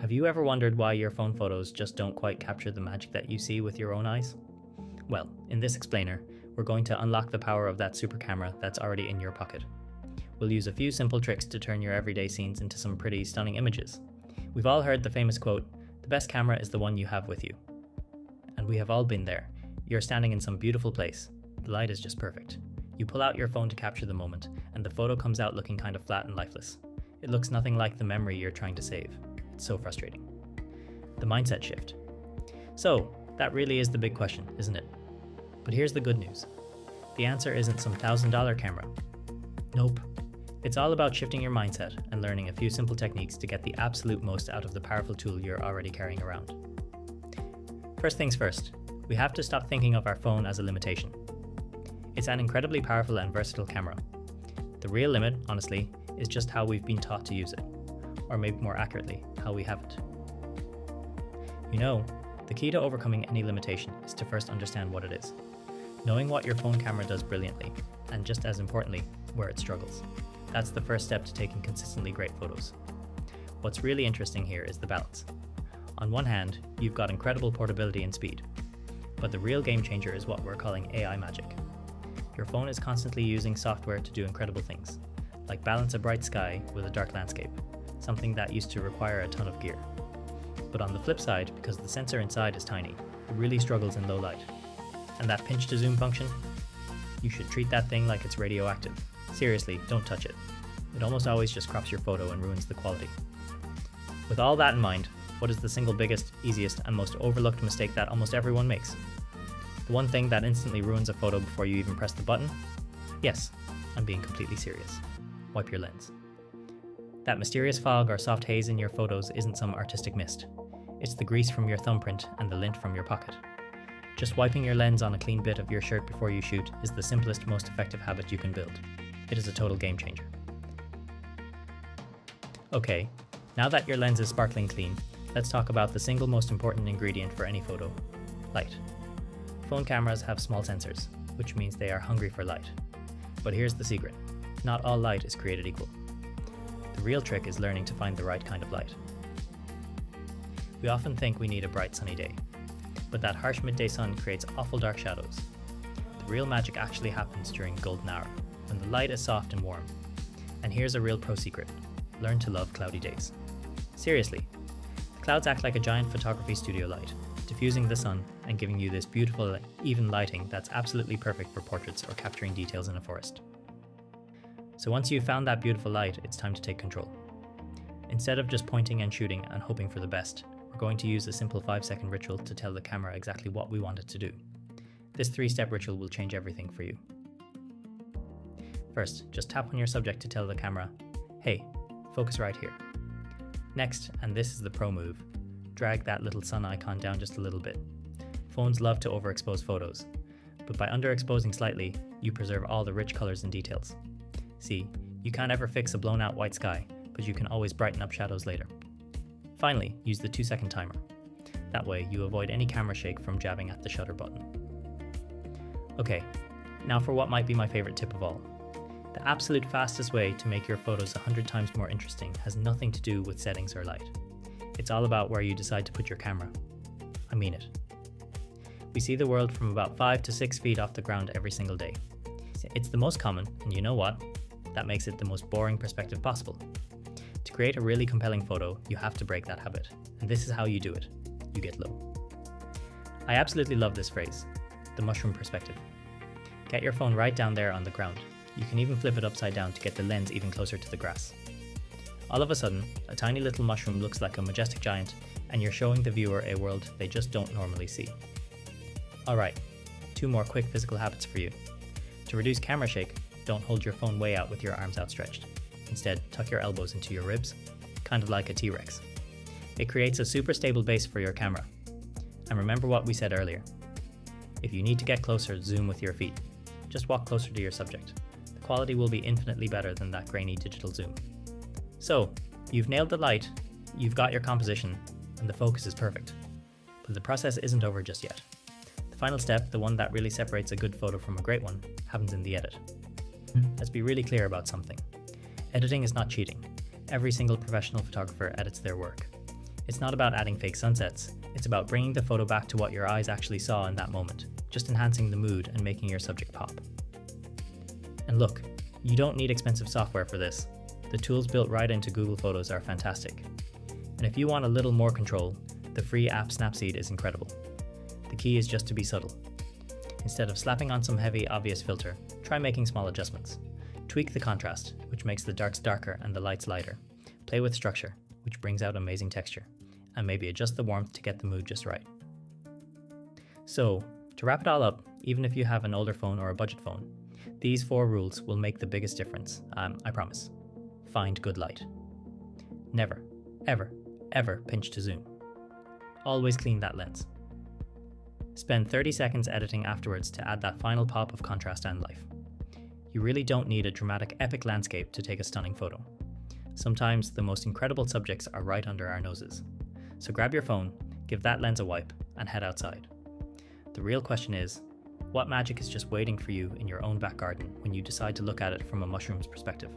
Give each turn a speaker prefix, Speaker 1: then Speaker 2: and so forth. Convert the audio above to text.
Speaker 1: Have you ever wondered why your phone photos just don't quite capture the magic that you see with your own eyes? Well, in this explainer, we're going to unlock the power of that super camera that's already in your pocket. We'll use a few simple tricks to turn your everyday scenes into some pretty stunning images. We've all heard the famous quote, "The best camera is the one you have with you." And we have all been there. You're standing in some beautiful place. The light is just perfect. You pull out your phone to capture the moment, and the photo comes out looking kind of flat and lifeless. It looks nothing like the memory you're trying to save. It's so frustrating. The mindset shift. So, that really is the big question, isn't it? But here's the good news. The answer isn't some $1,000 camera. Nope. It's all about shifting your mindset and learning a few simple techniques to get the absolute most out of the powerful tool you're already carrying around. First things first, we have to stop thinking of our phone as a limitation. It's an incredibly powerful and versatile camera. The real limit, honestly, is just how we've been taught to use it, or maybe more accurately, how we haven't. You know, the key to overcoming any limitation is to first understand what it is. Knowing what your phone camera does brilliantly, and just as importantly, where it struggles. That's the first step to taking consistently great photos. What's really interesting here is the balance. On one hand, you've got incredible portability and speed, but the real game changer is what we're calling AI magic. Your phone is constantly using software to do incredible things, like balance a bright sky with a dark landscape, something that used to require a ton of gear. But on the flip side, because the sensor inside is tiny, it really struggles in low light. And that pinch to zoom function? You should treat that thing like it's radioactive. Seriously, don't touch it. It almost always just crops your photo and ruins the quality. With all that in mind, what is the single biggest, easiest, and most overlooked mistake that almost everyone makes? The one thing that instantly ruins a photo before you even press the button? Yes, I'm being completely serious. Wipe your lens. That mysterious fog or soft haze in your photos isn't some artistic mist. It's the grease from your thumbprint and the lint from your pocket. Just wiping your lens on a clean bit of your shirt before you shoot is the simplest, most effective habit you can build. It is a total game changer. Okay, now that your lens is sparkling clean, let's talk about the single most important ingredient for any photo: light. Phone cameras have small sensors, which means they are hungry for light. But here's the secret: not all light is created equal. The real trick is learning to find the right kind of light. We often think we need a bright sunny day, but that harsh midday sun creates awful dark shadows. The real magic actually happens during golden hour, when the light is soft and warm. And here's a real pro secret: learn to love cloudy days. Seriously, the clouds act like a giant photography studio light, diffusing the sun and giving you this beautiful, even lighting that's absolutely perfect for portraits or capturing details in a forest. So once you've found that beautiful light, it's time to take control. Instead of just pointing and shooting and hoping for the best, we're going to use a simple 5-second ritual to tell the camera exactly what we want it to do. This 3-step ritual will change everything for you. First, just tap on your subject to tell the camera, "Hey, focus right here." Next, and this is the pro move, drag that little sun icon down just a little bit. Phones love to overexpose photos, but by underexposing slightly, you preserve all the rich colors and details. See, you can't ever fix a blown out white sky, but you can always brighten up shadows later. Finally, use the 2-second timer. That way, you avoid any camera shake from jabbing at the shutter button. Okay, now for what might be my favorite tip of all. The absolute fastest way to make your photos 100 times more interesting has nothing to do with settings or light. It's all about where you decide to put your camera. I mean it. We see the world from about 5 to 6 feet off the ground every single day. It's the most common, and you know what? That makes it the most boring perspective possible. To create a really compelling photo, you have to break that habit, and this is how you do it. You get low. I absolutely love this phrase, the mushroom perspective. Get your phone right down there on the ground. You can even flip it upside down to get the lens even closer to the grass. All of a sudden, a tiny little mushroom looks like a majestic giant, and you're showing the viewer a world they just don't normally see. Alright, 2 more quick physical habits for you. To reduce camera shake, don't hold your phone way out with your arms outstretched. Instead, tuck your elbows into your ribs, kind of like a T-Rex. It creates a super stable base for your camera. And remember what we said earlier. If you need to get closer, zoom with your feet. Just walk closer to your subject. The quality will be infinitely better than that grainy digital zoom. So, you've nailed the light, you've got your composition, and the focus is perfect. But the process isn't over just yet. The final step, the one that really separates a good photo from a great one, happens in the edit. Let's be really clear about something. Editing is not cheating. Every single professional photographer edits their work. It's not about adding fake sunsets, it's about bringing the photo back to what your eyes actually saw in that moment, just enhancing the mood and making your subject pop. And look, you don't need expensive software for this. The tools built right into Google Photos are fantastic. And if you want a little more control, the free app Snapseed is incredible. The key is just to be subtle. Instead of slapping on some heavy, obvious filter, try making small adjustments. Tweak the contrast, which makes the darks darker and the lights lighter. Play with structure, which brings out amazing texture. And maybe adjust the warmth to get the mood just right. So, to wrap it all up, even if you have an older phone or a budget phone, these 4 rules will make the biggest difference, I promise. Find good light. Never, ever, ever pinch to zoom. Always clean that lens. Spend 30 seconds editing afterwards to add that final pop of contrast and life. You really don't need a dramatic, epic landscape to take a stunning photo. Sometimes the most incredible subjects are right under our noses. So grab your phone, give that lens a wipe, and head outside. The real question is, what magic is just waiting for you in your own back garden when you decide to look at it from a mushroom's perspective?